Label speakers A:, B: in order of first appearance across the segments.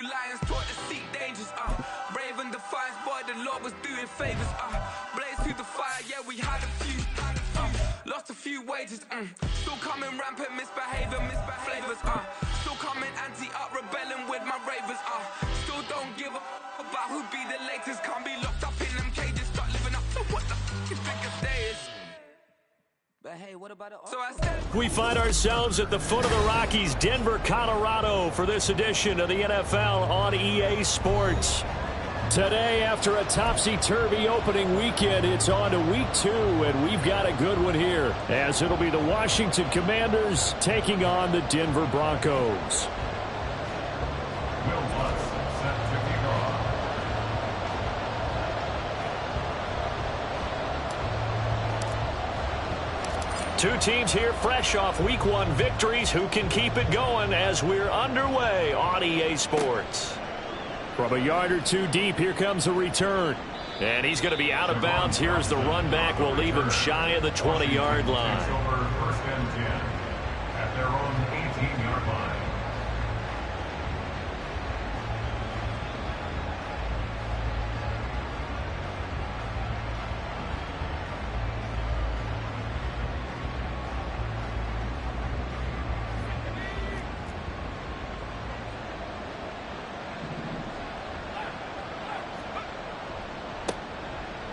A: Lions taught to seek dangers, brave and defiant, boy, the Lord was doing favors, blaze through the fire, yeah, we had a few, lost a few wages, still coming rampant, misbehavior, flavors, still coming anti-up, rebelling with my ravers, still don't give a about who be the latest, can't be locked up in them cages, start living up to what the f*** is biggest day is. But hey, what about it? So I said
B: we find ourselves at the foot of the Rockies, Denver, Colorado, for this edition of the NFL on EA Sports. Today, after a topsy-turvy opening weekend, it's on to week 2, and we've got a good one here, as it'll be the Washington Commanders taking on the Denver Broncos. Two teams here fresh off Week 1 victories. Who can keep it going as we're underway on EA Sports? From a yard or two deep, here comes a return. And he's going to be out of bounds. Here's the run back. We'll leave him shy of the 20-yard line.
C: First and 10 at their own 18-yard line.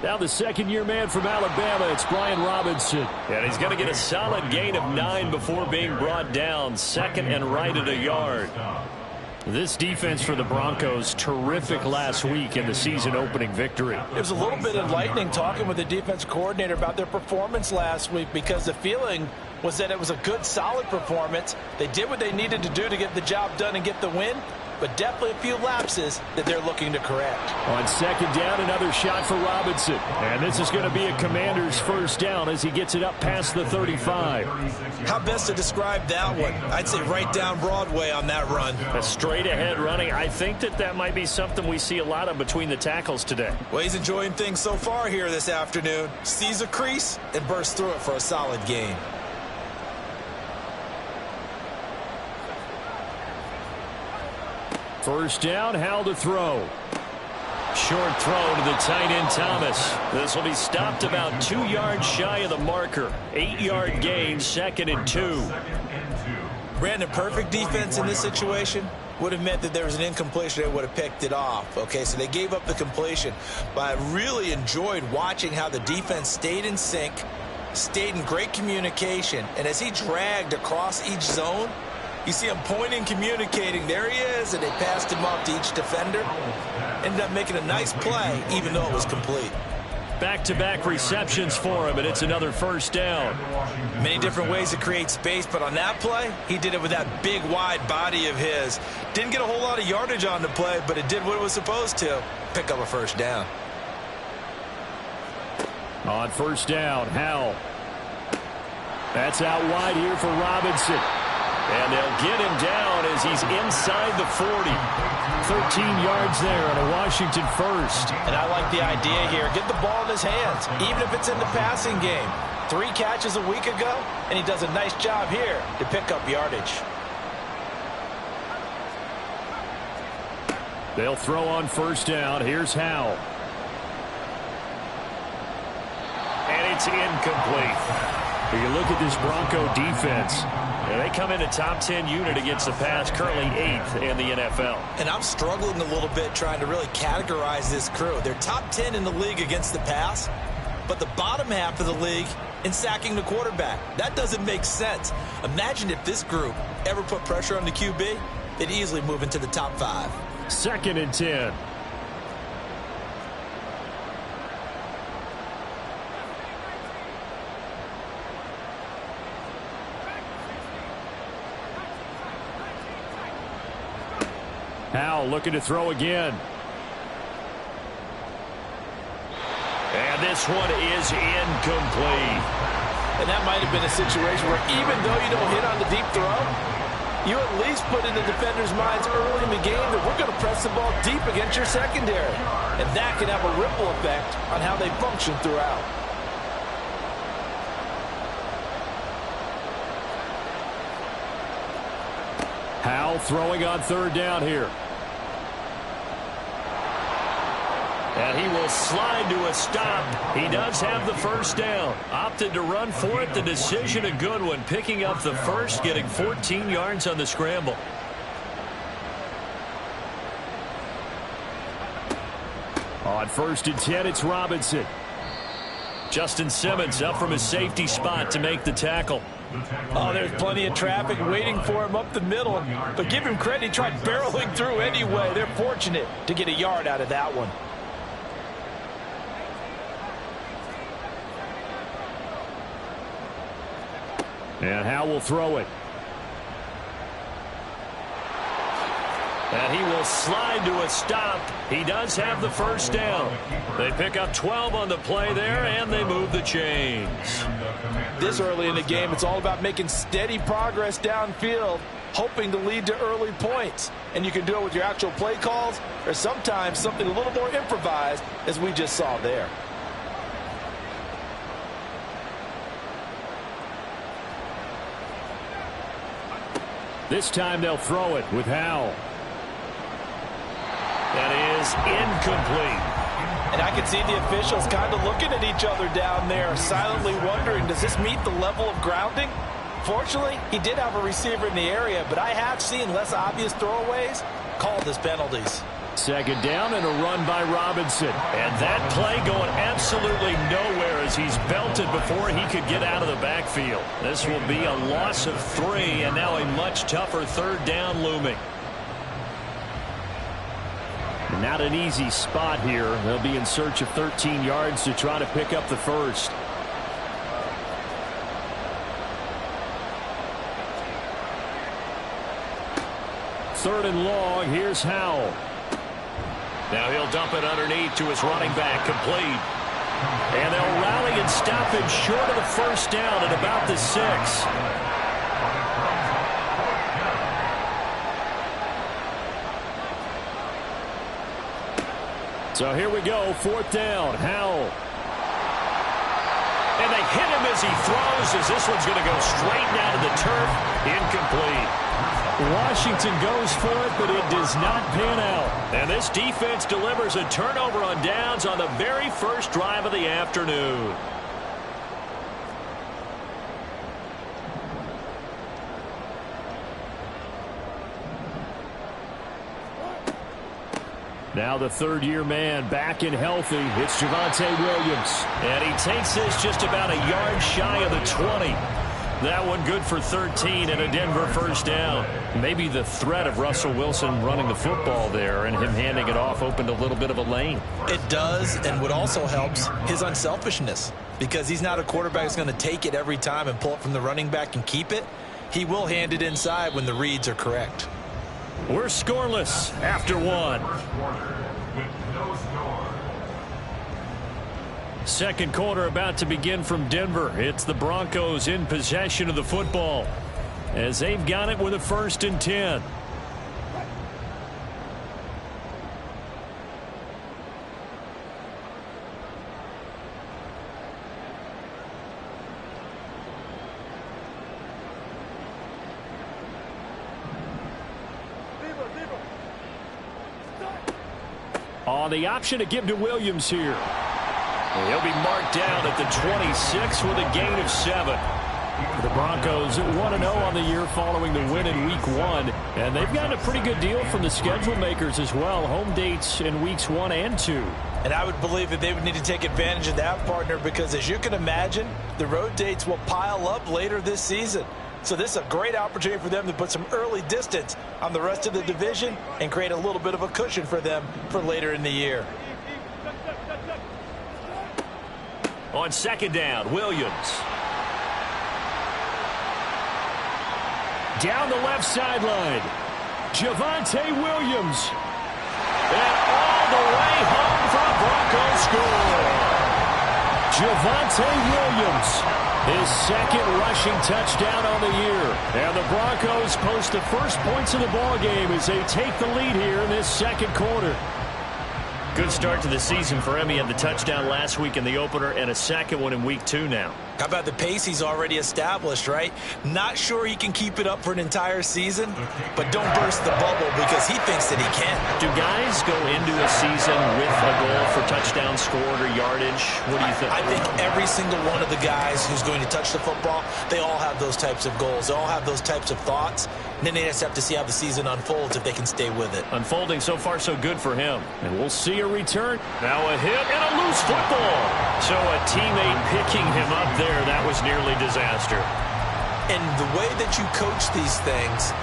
B: Now the second-year man from Alabama, it's Brian Robinson. And he's going to get a solid gain of 9 before being brought down. Second and right at a yard. This defense for the Broncos, terrific last week in the season-opening victory.
D: It was a little bit enlightening talking with the defense coordinator about their performance last week, because the feeling was that it was a good, solid performance. They did what they needed to do to get the job done and get the win, but definitely a few lapses that they're looking to correct.
B: On second down, another shot for Robinson. And this is going to be a Commander's first down as he gets it up past the 35.
D: How best to describe that one? I'd say right down Broadway on that run.
B: A straight-ahead running. I think that might be something we see a lot of between the tackles today.
D: Well, he's enjoying things so far here this afternoon. Sees a crease and bursts through it for a solid gain.
B: First down, Howell to throw. Short throw to the tight end, Thomas. This will be stopped about 2 yards shy of the marker. 8-yard gain, 2nd and 2.
D: Brandon, perfect defense in this situation would have meant that there was an incompletion. They would have picked it off. Okay, so they gave up the completion. But I really enjoyed watching how the defense stayed in sync, stayed in great communication. And as he dragged across each zone, you see him pointing, communicating. There he is, and they passed him off to each defender. Ended up making a nice play, even though it was complete.
B: Back-to-back receptions for him, and it's another first down.
D: Many different ways to create space, but on that play, he did it with that big, wide body of his. Didn't get a whole lot of yardage on the play, but it did what it was supposed to. Pick up a first down.
B: On first down, Howell. That's out wide here for Robinson. And they'll get him down as he's inside the 40. 13 yards there on a Washington first.
D: And I like the idea here. Get the ball in his hands, even if it's in the passing game. 3 catches a week ago, and he does a nice job here to pick up yardage.
B: They'll throw on first down. Here's Howell. And it's incomplete. When you look at this Bronco defense, they come in a top 10 unit against the pass, currently 8th in the NFL.
D: And I'm struggling a little bit trying to really categorize this crew. They're top 10 in the league against the pass, but the bottom half of the league in sacking the quarterback. That doesn't make sense. Imagine if this group ever put pressure on the QB, they'd easily move into the top 5.
B: 2nd and 10. Howell looking to throw again. And this one is incomplete.
D: And that might have been a situation where even though you don't hit on the deep throw, you at least put in the defender's minds early in the game that we're going to press the ball deep against your secondary. And that can have a ripple effect on how they function throughout.
B: Howell throwing on third down here. And he will slide to a stop. He does have the first down. Opted to run for it. The decision a good one. Picking up the first, getting 14 yards on the scramble. On 1st and 10, it's Robinson. Justin Simmons up from his safety spot to make the tackle.
D: Oh, there's plenty of traffic waiting for him up the middle. But give him credit, he tried barreling through anyway. They're fortunate to get a yard out of that one.
B: And Howe will throw it. And he will slide to a stop. He does have the first down. They pick up 12 on the play there, and they move the chains.
D: This early in the game, it's all about making steady progress downfield, hoping to lead to early points. And you can do it with your actual play calls, or sometimes something a little more improvised, as we just saw there.
B: This time they'll throw it with Howe. That is incomplete.
D: And I can see the officials kind of looking at each other down there, silently wondering, does this meet the level of grounding? Fortunately, he did have a receiver in the area, but I have seen less obvious throwaways called as penalties.
B: Second down and a run by Robinson. And that play going absolutely nowhere as he's belted before he could get out of the backfield. This will be a loss of 3, and now a much tougher 3rd down looming. Not an easy spot here. They'll be in search of 13 yards to try to pick up the first. Third and long. Here's Howe. Now he'll dump it underneath to his running back, complete. And they'll rally and stop him short of the first down at about the 6. So here we go, 4th down, Howell. And they hit him as he throws, as this one's going to go straight down to the turf. Incomplete. Washington goes for it, but it does not pan out. And this defense delivers a turnover on downs on the very first drive of the afternoon. Now the 3rd-year man back and healthy. It's Javonte Williams. And he takes this just about a yard shy of the 20. That one good for 13 and a Denver first down. Maybe the threat of Russell Wilson running the football there and him handing it off opened a little bit of a lane.
D: It does, and what also helps, his unselfishness. Because he's not a quarterback who's going to take it every time and pull it from the running back and keep it. He will hand it inside when the reads are correct.
B: We're scoreless after 1. Second quarter about to begin from Denver. It's the Broncos in possession of the football as they've got it with a 1st and 10. On the option to give to Williams here. He'll be marked down at the 26 with a gain of 7. The Broncos 1-0 on the year following the win in Week 1. And they've gotten a pretty good deal from the schedule makers as well. Home dates in Weeks 1 and 2.
D: And I would believe that they would need to take advantage of that, partner, because as you can imagine, the road dates will pile up later this season. So this is a great opportunity for them to put some early distance on the rest of the division and create a little bit of a cushion for them for later in the year.
B: On 2nd down, Williams. Down the left sideline, Javonte Williams. And all the way home for a Broncos score. Javonte Williams, his 2nd rushing touchdown on the year. And the Broncos post the first points of the ball game as they take the lead here in this 2nd quarter. Good start to the season for him. He had the touchdown last week in the opener and a 2nd one in Week 2 now.
D: How about the pace he's already established, right? Not sure he can keep it up for an entire season, but don't burst the bubble because he thinks that he can.
B: Do guys go into a season with a goal for touchdowns scored or yardage? What do you think?
D: I think every single one of the guys who's going to touch the football, they all have those types of goals. They all have those types of thoughts. And then they just have to see how the season unfolds if they can stay with it.
B: Unfolding so far so good for him. And we'll see a return. Now a hit and a loose football. So a teammate picking him up there, that was nearly disaster.
D: And the way that you coach these things,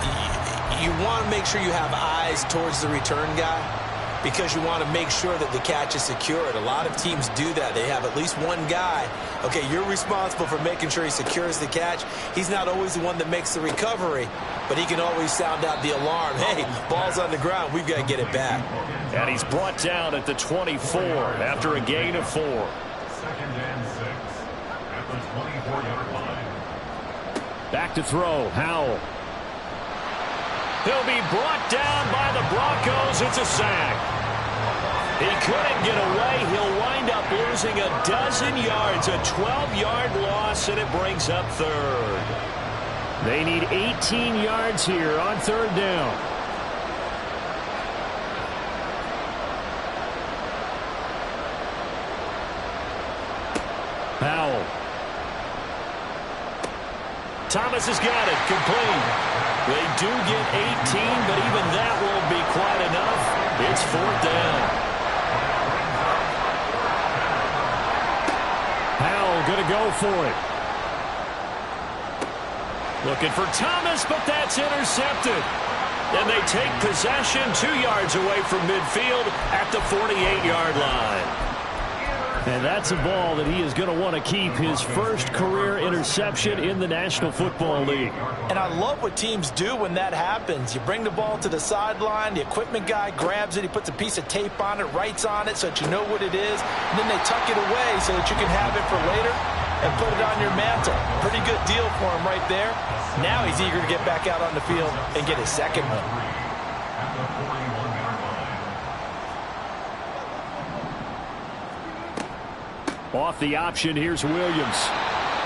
D: you want to make sure you have eyes towards the return guy because you want to make sure that the catch is secured. A lot of teams do that. They have at least one guy. Okay, you're responsible for making sure he secures the catch. He's not always the one that makes the recovery, but he can always sound out the alarm. Hey, ball's on the ground. We've got to get it back.
B: And he's brought down at the 24 after a gain of 4.
C: 2nd and 6 at the 24-yard line.
B: Back to throw, Howell. He'll be brought down by the Broncos. It's a sack. He couldn't get away. He'll wind up losing a dozen yards, a 12-yard loss, and it brings up 3rd. They need 18 yards here on 3rd down. Powell. Thomas has got it. Complete. They do get 18, but even that won't be quite enough. It's 4th down. Howell going to go for it. Looking for Thomas, but that's intercepted. And they take possession 2 yards away from midfield at the 48-yard line. And that's a ball that he is going to want to keep, his first career interception in the National Football League.
D: And I love what teams do when that happens. You bring the ball to the sideline, the equipment guy grabs it, he puts a piece of tape on it, writes on it so that you know what it is, and then they tuck it away so that you can have it for later and put it on your mantle. Pretty good deal for him right there. Now he's eager to get back out on the field and get his second one.
C: At the 41-yard line.
B: Off the option, here's Williams.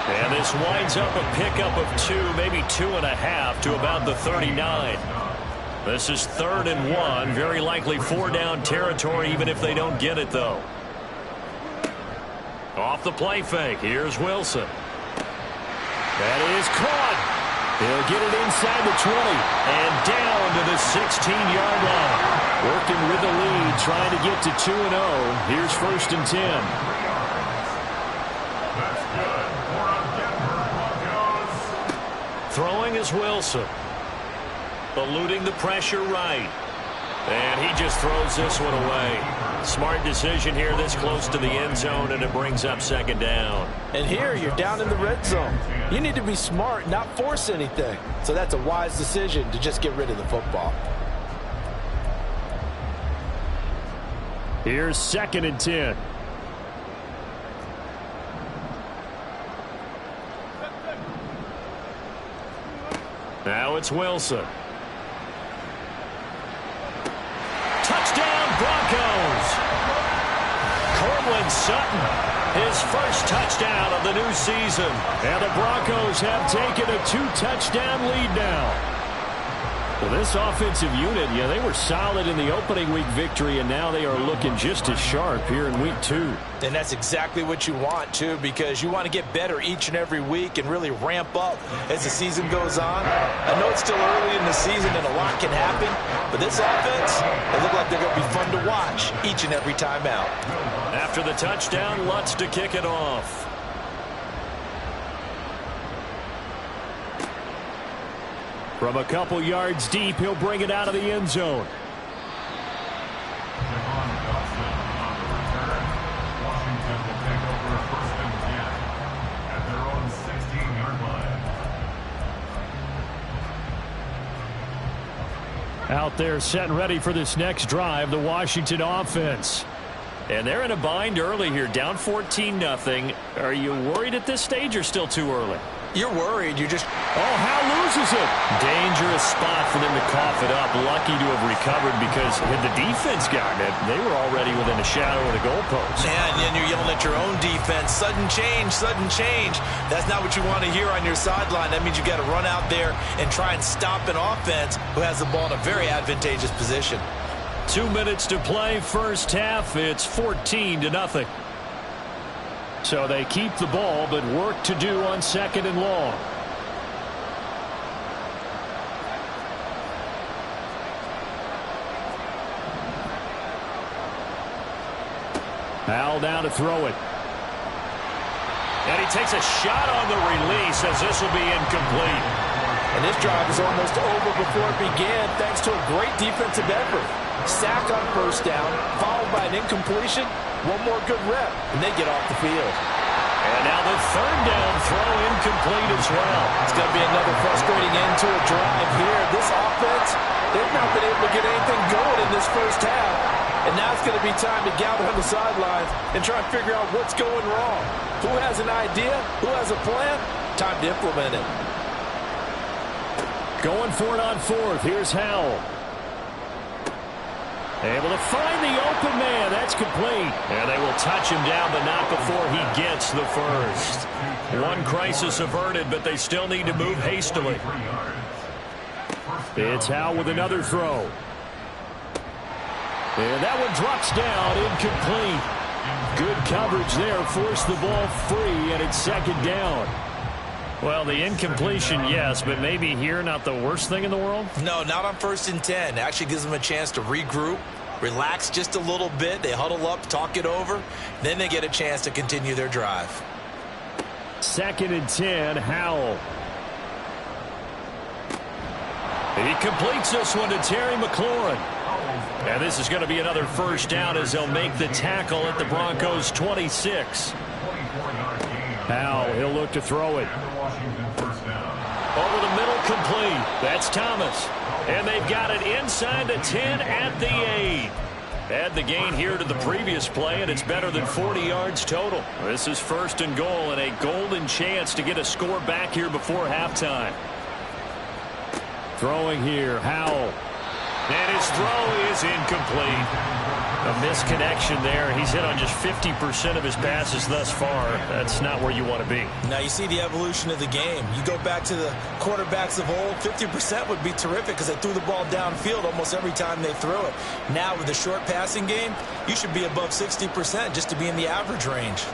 B: And this winds up a pickup of 2, maybe 2.5 to about the 39. This is 3rd and 1. Very likely 4-down territory, even if they don't get it, though. Off the play fake, here's Wilson. That is caught. He'll get it inside the 20 and down to the 16-yard line. Working with the lead, trying to get to 2-0. Here's 1st and 10. Throwing is Wilson. Eluding the pressure right. And he just throws this one away. Smart decision here this close to the end zone, and it brings up 2nd down.
D: And here you're down in the red zone. You need to be smart, not force anything. So that's a wise decision to just get rid of the football.
B: Here's 2nd and 10. Now it's Wilson. Touchdown, Broncos! Courtland Sutton, his first touchdown of the new season. And the Broncos have taken a 2-touchdown lead now. Well, this offensive unit, yeah, they were solid in the opening week victory, and now they are looking just as sharp here in week 2.
D: And that's exactly what you want, too, because you want to get better each and every week and really ramp up as the season goes on. I know it's still early in the season and a lot can happen, but this offense, they look like they're going to be fun to watch each and every time out.
B: After the touchdown, Lutz to kick it off. From a couple yards deep, he'll bring it out of the end zone.
C: Javon Dawson on the return. Washington will take over 1st and 10 at their own 16-yard line.
B: Out there set and ready for this next drive, the Washington offense. And they're in a bind early here, down 14-0. Are you worried at this stage or still too early?
D: You're worried. You're just...
B: Oh, Hal loses it. Dangerous spot for them to cough it up. Lucky to have recovered because had the defense gotten it, they were already within a shadow of the goalpost.
D: And then you're yelling at your own defense. Sudden change, sudden change. That's not what you want to hear on your sideline. That means you've got to run out there and try and stop an offense who has the ball in a very advantageous position.
B: 2 minutes to play, first half. It's 14-0. So they keep the ball, but work to do on 2nd and long. Hal down to throw it. And he takes a shot on the release as this will be incomplete.
E: And this drive is almost over before it began thanks to a great defensive effort. Sack on first down, followed by an incompletion. One more good rep, and they get off the field.
B: And now the 3rd down throw incomplete as well.
E: It's going to be another frustrating end to a drive here. This offense, they've not been able to get anything going in this first half. And now it's going to be time to gather on the sidelines and try and figure out what's going wrong. Who has an idea? Who has a plan? Time to implement it.
B: Going for it on 4th. Here's Howell. Able to find the open man. That's complete. And they will touch him down, but not before he gets the first. One crisis averted, but they still need to move hastily. It's Howell with another throw. And that one drops down, incomplete. Good coverage there, forced the ball free, and it's 2nd down. Well, the incompletion, yes, but maybe here not the worst thing in the world?
D: No, not on 1st and 10. It actually gives them a chance to regroup, relax just a little bit. They huddle up, talk it over. Then they get a chance to continue their drive.
B: 2nd and 10, Howell. He completes this one to Terry McLaurin. And this is going to be another first down as they'll make the tackle at the Broncos' 26. Howell, he'll look to throw it. Over the middle, complete. That's Thomas. And they've got it inside the 10 at the 8. Add the gain here to the previous play, and it's better than 40 yards total. This is 1st and goal and a golden chance to get a score back here before halftime. Throwing here, Howell. And his throw is incomplete. A misconnection there. He's hit on just 50% of his passes thus far. That's not where you want to be.
D: Now you see the evolution of the game. You go back to the quarterbacks of old, 50% would be terrific because they threw the ball downfield almost every time they threw it. Now with the short passing game, you should be above 60% just to be in the average range.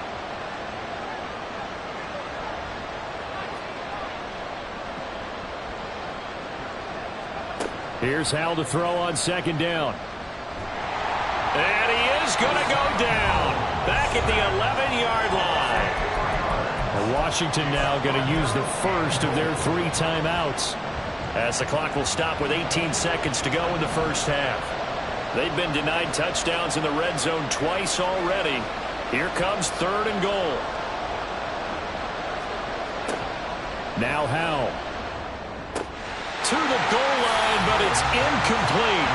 B: Here's Howell to throw on 2nd down. And he is going to go down. Back at the 11-yard line. And Washington now going to use the first of their 3 timeouts. As the clock will stop with 18 seconds to go in the first half. They've been denied touchdowns in the red zone twice already. Here comes 3rd and goal. Now Howell. To the goal line, but it's incomplete.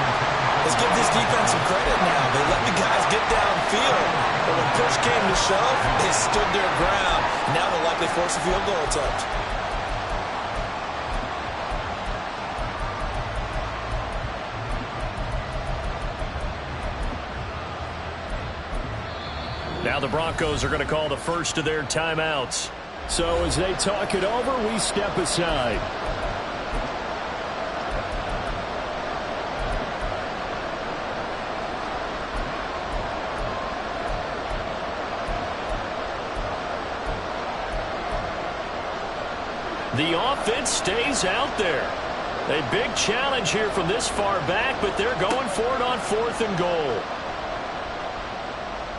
D: Let's give this defense some credit now. They let the guys get downfield. But when push came to shove, they stood their ground. Now they'll likely force a field goal attempt.
B: Now the Broncos are going to call the first of their timeouts. So as they talk it over, we step aside. The offense stays out there. A big challenge here from this far back, but they're going for it on 4th and goal.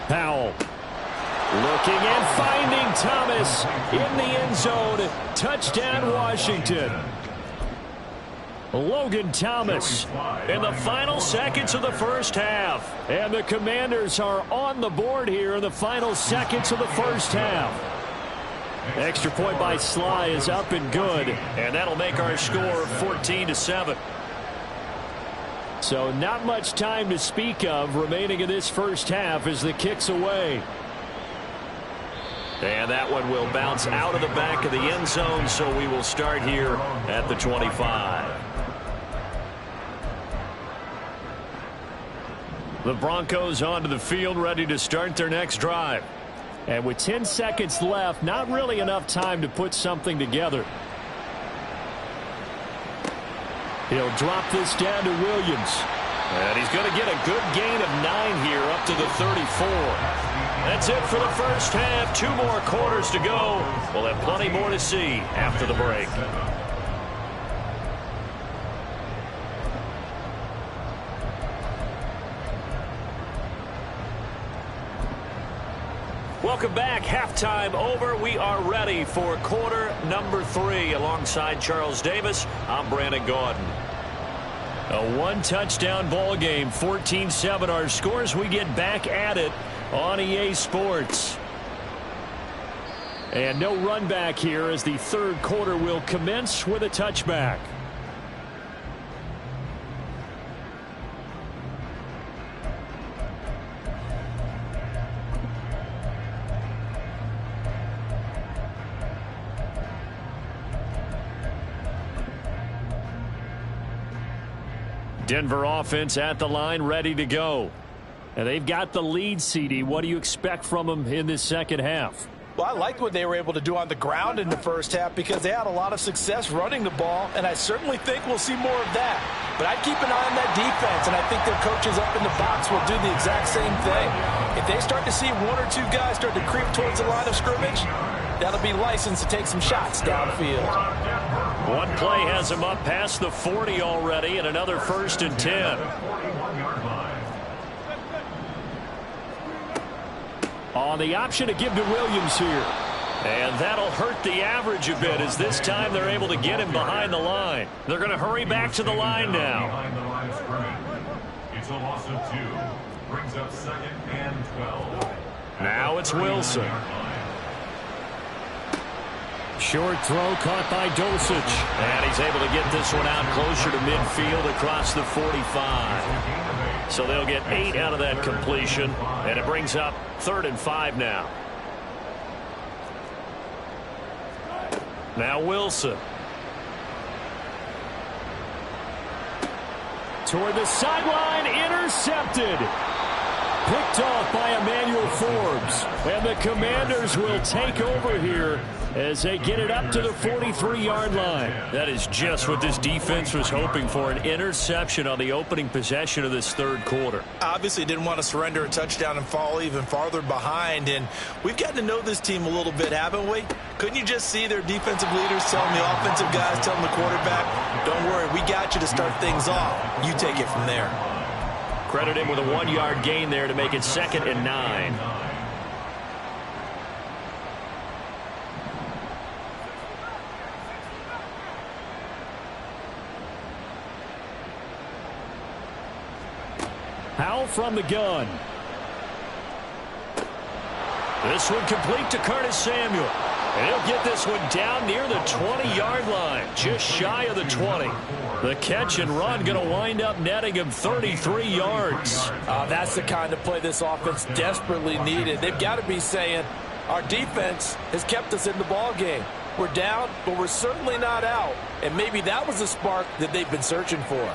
B: Howell looking and finding Thomas in the end zone. Touchdown, Washington. Logan Thomas in the final seconds of the first half. And the Commanders are on the board here in the final seconds of the first half. Extra point by Sly is up and good, and that'll make our score 14-7. So not much time to speak of remaining in this first half as the kick's away. And that one will bounce out of the back of the end zone, so we will start here at the 25. The Broncos onto the field, ready to start their next drive. And with 10 seconds left, not really enough time to put something together. He'll drop this down to Williams. And he's going to get a good gain of 9 here up to the 34. That's it for the first half. 2 more quarters to go. We'll have plenty more to see after the break. Welcome back. Halftime over. We are ready for quarter number 3. Alongside Charles Davis, I'm Brandon Gaudin. A 1-touchdown ball game, 14-7 our scores. We get back at it on EA Sports. And no run back here as the third quarter will commence with a touchback. Denver offense at the line, ready to go. And they've got the lead, CD. What do you expect from them in this second half?
E: Well, I liked what they were able to do on the ground in the first half because they had a lot of success running the ball, and I certainly think we'll see more of that. But I'd keep an eye on that defense, and I think their coaches up in the box will do the exact same thing. If they start to see 1 or 2 guys start to creep towards the line of scrimmage, that'll be licensed to take some shots downfield.
B: One play has him up past the 40 already, and another 1st and 10. On the option to give to Williams here. And that'll hurt the average a bit as this time they're able to get him behind the line. They're going to hurry back to the line now.
C: Behind the line of scrimmage. It's a loss of 2. Brings up 2nd and 12.
B: Now it's Wilson. Short throw caught by Dulcich. And he's able to get this one out closer to midfield across the 45. So they'll get 8 out of that completion. And it brings up 3rd and 5 now. Now Wilson. Toward the sideline, intercepted. Picked off by Emmanuel Forbes. And the Commanders will take over here as they get it up to the 43-yard line. That is just what this defense was hoping for, an interception on the opening possession of this third quarter.
D: Obviously didn't want to surrender a touchdown and fall even farther behind, and we've gotten to know this team a little bit, haven't we? Couldn't you just see their defensive leaders telling the offensive guys, telling the quarterback, don't worry, we got you to start things off. You take it from there.
B: Credit him with a 1-yard gain there to make it 2nd and 9. Howell from the gun. This one complete to Curtis Samuel. And he'll get this one down near the 20-yard line, just shy of the 20. The catch and run going to wind up netting him 33 yards.
E: That's the kind of play this offense desperately needed. They've got to be saying, our defense has kept us in the ball game. We're down, but we're certainly not out. And maybe that was the spark that they've been searching for.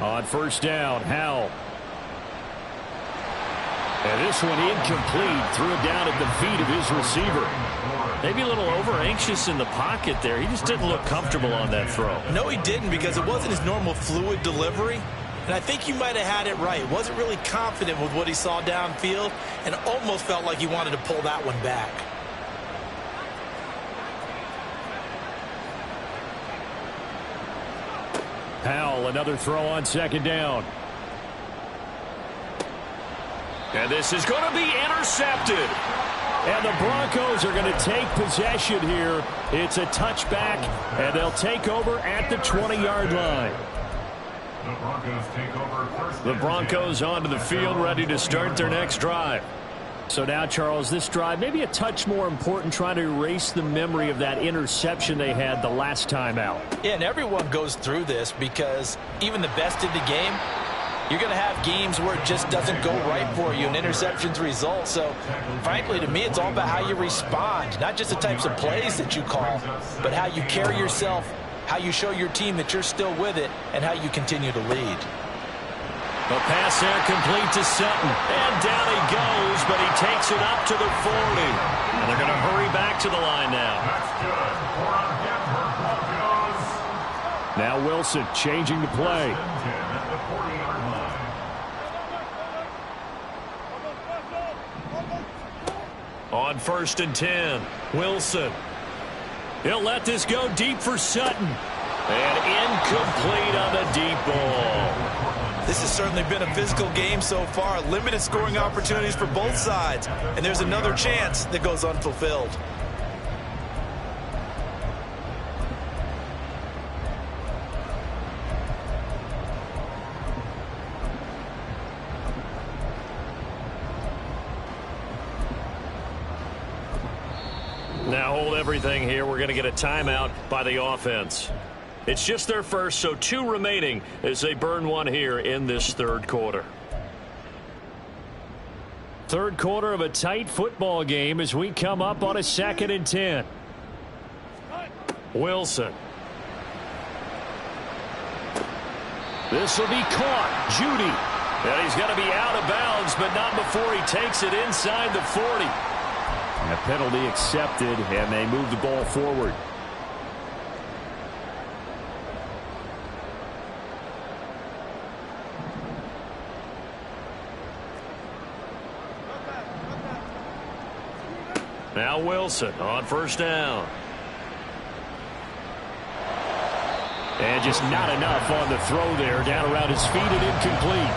B: On 1st down, Howell. And this one incomplete. Threw it down at the feet of his receiver. Maybe a little over-anxious in the pocket there. He just didn't look comfortable on that throw.
D: No, he didn't, because it wasn't his normal fluid delivery. And I think you might have had it right. Wasn't really confident with what he saw downfield and almost felt like he wanted to pull that one back.
B: Howell, another throw on 2nd down. And this is going to be intercepted. And the Broncos are going to take possession here. It's a touchback, and they'll take over at the 20-yard line.
C: The Broncos take over first.
B: The Broncos onto the field, ready to start their next drive. So now, Charles, this drive maybe a touch more important, trying to erase the memory of that interception they had the last time out.
D: Yeah, and everyone goes through this because even the best in the game, You're going to have games where it just doesn't go right for you, and interceptions result. So, frankly, to me, it's all about how you respond, not just the types of plays that you call, but how you carry yourself, how you show your team that you're still with it, and how you continue to lead.
B: The pass there complete to Sutton. And down he goes, but he takes it up to the 40. And they're going to hurry back to the line now.
C: That's good. For our Denver Broncos.
B: Now Wilson changing the play.
C: At the 40-yard line.
B: On 1st and 10, Wilson. He'll let this go deep for Sutton. And incomplete on the deep ball.
D: This has certainly been a physical game so far. Limited scoring opportunities for both sides. And there's another chance that goes unfulfilled.
B: Now hold everything here. We're going to get a timeout by the offense. It's just their first, so 2 remaining as they burn one here in this third quarter. Third quarter of a tight football game as we come up on a 2nd and 10. Wilson. This will be caught. Judy. And he's going to be out of bounds, but not before he takes it inside the 40. And a penalty accepted, and they move the ball forward. Now Wilson on 1st down. And just not enough on the throw there. Down around his feet and incomplete.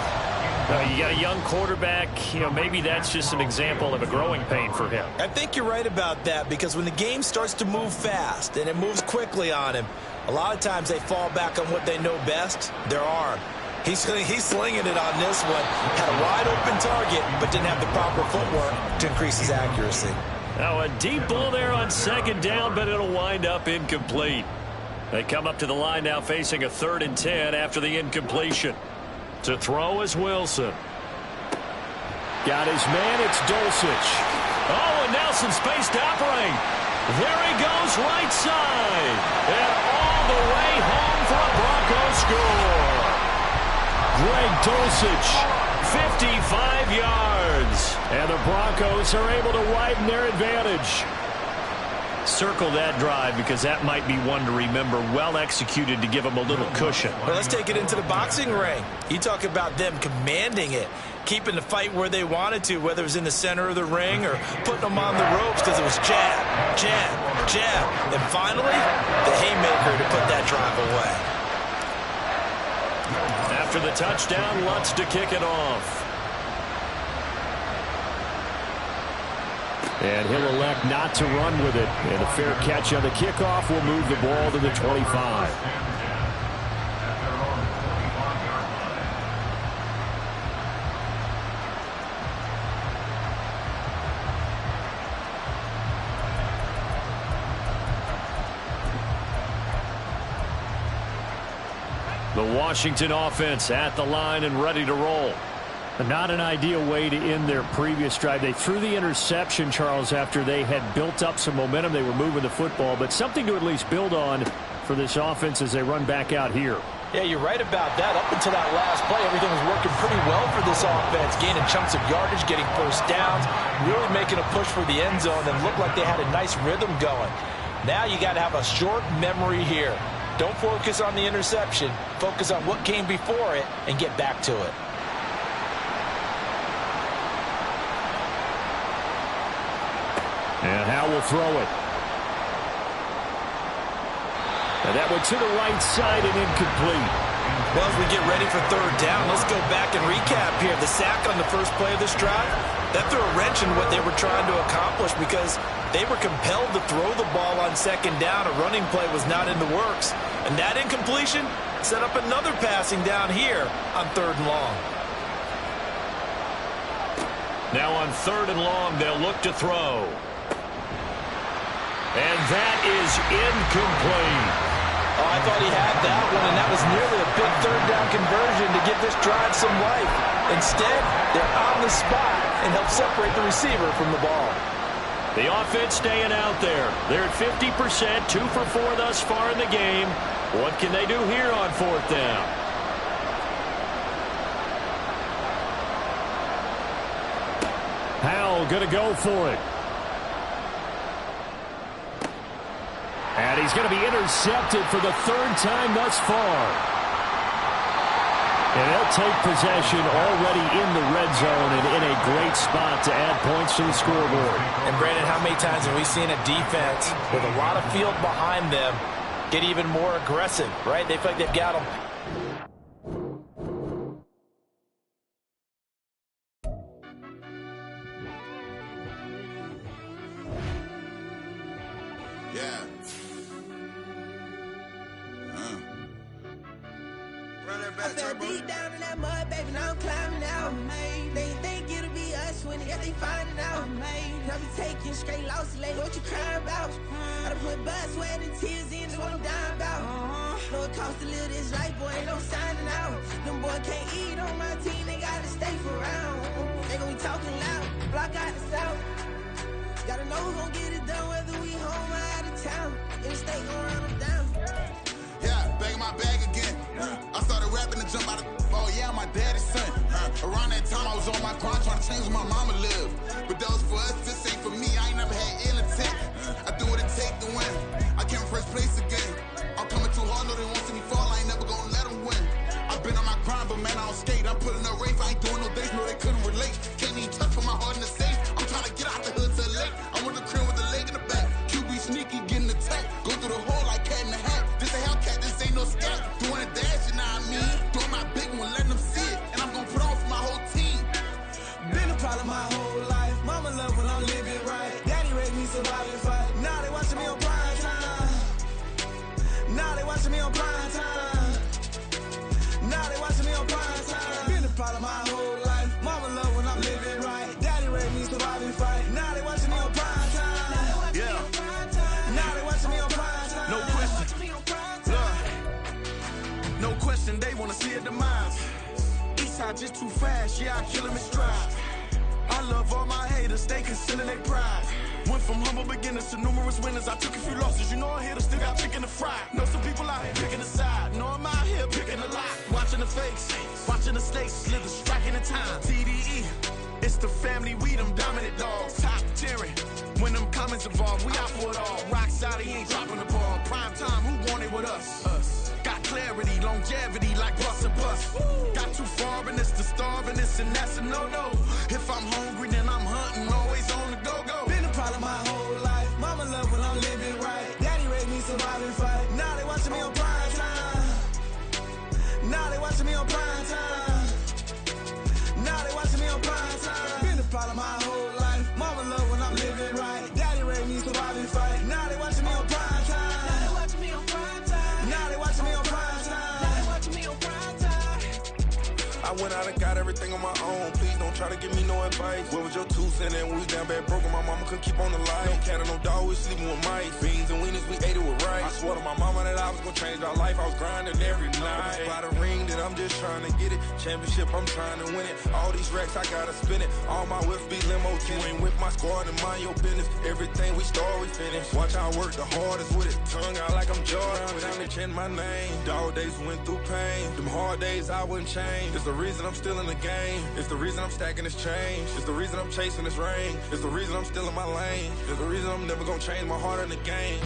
B: You got a young quarterback. Maybe that's just an example of a growing pain for him.
D: I think you're right about that, because when the game starts to move fast and it moves quickly on him, a lot of times they fall back on what they know best, their arm. He's slinging it on this one. Had a wide open target, but didn't have the proper footwork to increase his accuracy.
B: Now a deep ball there on 2nd down, but it'll wind up incomplete. They come up to the line now facing a 3rd and 10 after the incompletion. To throw is Wilson. Got his man, it's Dulcich. Oh, and Nelson space to operate. There he goes, right side. And all the way home for a Broncos score. Greg Dulcich. 55 yards. And the Broncos are able to widen their advantage. Circle that drive, because that might be one to remember. Well executed to give them a little cushion.
D: Well, let's take it into the boxing ring. You talk about them commanding it, keeping the fight where they wanted to, whether it was in the center of the ring or putting them on the ropes, because it was jab, jab, jab. And finally, the haymaker to put that drive away.
B: After the touchdown, Lutz to kick it off. And he'll elect not to run with it. And a fair catch on the kickoff will move the ball to the 25. The Washington offense at the line and ready to roll. Not an ideal way to end their previous drive. They threw the interception, Charles, after they had built up some momentum. They were moving the football, but something to at least build on for this offense as they run back out here.
D: Yeah, you're right about that. Up until that last play, everything was working pretty well for this offense, gaining chunks of yardage, getting first downs, really making a push for the end zone, and looked like they had a nice rhythm going. Now you got to have a short memory here. Don't focus on the interception. Focus on what came before it and get back to it.
B: And Howe will throw it. And that went to the right side and incomplete.
D: Well, as we get ready for 3rd down, let's go back and recap here. The sack on the first play of this drive, that threw a wrench in what they were trying to accomplish, because they were compelled to throw the ball on 2nd down. A running play was not in the works. And that incompletion set up another passing down here on 3rd and long.
B: Now on 3rd and long, they'll look to throw. And that is incomplete.
E: Oh, I thought he had that one, and that was nearly a big third down conversion to give this drive some life. Instead, they're on the spot and help separate the receiver from the ball.
B: The offense staying out there. They're at 50%, 2 for 4 thus far in the game. What can they do here on 4th down? Howell going to go for it. And he's going to be intercepted for the 3rd time thus far. And they'll take possession already in the red zone and in a great spot to add points to the scoreboard.
D: And, Brandon, how many times have we seen a defense with a lot of field behind them get even more aggressive, right? They feel like they've got them.
F: I fell deep down in that mud, baby, now I'm climbing out. They think it'll be us when they finding out. I be taking straight losses, like what you crying about? I done put blood, sweat, and tears in, that's what I'm dying about. Know it costs to live this life, boy, ain't no signing out. Them boy can't eat on my team, they gotta stay for round. They gon' be talking loud, block out the south. Gotta know who gon' get it done, whether we home or out of town. In the state gon' run them down.
G: Yeah, back in my bag again. I started rapping and jump out of oh yeah, my daddy's son. Around that time I was on my grind trying to change where my mama lived. But that was for us, this ain't for me. I ain't never had ill intent. I do what it take to win. I came first place again. I'm coming too hard, no they won't see me fall. I ain't never gonna let them win. I've been on my grind, but man I don't skate. I'm putting up race, I ain't doing no days, no they couldn't relate. Can't even touch for my heart in the safe. I'm trying to get out the hood to the lake. I'm with the crib with the leg in the back. QB sneaky, getting attacked. Go through the hole like cat in the hat. This a Hellcat, this ain't no scat. Doing a dash, you know what I mean? Doing my big one, letting them see it. And I'm gonna put on for my whole team.
F: Been a problem my whole life. Mama love when I'm living right. Daddy raised me surviving fight. Now they watching me on prime time. Now they watching me on prime time. Now they watching me on prime time. Been a problem my whole life. Mama love when I'm living right. Daddy raised me surviving fight. Now they watching me on prime time.
G: Yeah.
F: Now they watching me on prime time.
G: No question. No question, they wanna see a demise. Eastside just too fast, yeah, I kill him in stride. I love all my haters, they consider they pride. Went from humble beginners to numerous winners. I took a few losses, you know I hit her, still got chicken to fry. Know some people out here picking a side, know I'm out here picking a lot. Watching the fakes, watching the stakes, slither, striking the time. TDE, it's the family, we them dominant dogs. Top tiering, when them comments involved, we out for it all. Rock solid, he ain't dropping the ball. Prime time, who want it with us? Got clarity, longevity, like bust and bust. Got too far in this to starve in this, and that's a no-no. If I'm hungry, then I'm hunting, always on the go-go.
F: Been a problem my whole life. Mama love when I'm living right. Daddy raised me surviving fight. Now they watching me on prime time. Now they watching me on prime time. Now they watching me on prime time. Been a problem my whole life. Mama love when I'm living right. Daddy raised me surviving fight. Now they watching me on prime time. Now they watching me on prime time. Now they watching me on prime time. Now they watching me on prime time.
G: I went out and got everything on my own. Please don't try to give me no advice. What was your 2 cents and we was down bad broke and my mama couldn't keep on the light. No cat or no dog, we sleeping with mice. Beans and wieners, we ate it with rice. I swore to my mama that I was gonna change our life. I was grinding every night. By the ring that I'm just trying to get it. Championship, I'm trying to win it. All these racks, I gotta spin it. All my whips be limos. You ain't with my squad and mind your business. Everything we start, we finish. Watch I work the hardest with it. Tongue out like I'm Jordan. Down and change my name. Dog days went through pain. Them hard days I wouldn't change. It's the reason I'm still in the game. It's the reason I'm stacking this change. It's the reason I'm chasing this ring. It's the reason I'm still in my lane. It's the reason I'm never gonna change my heart in the game.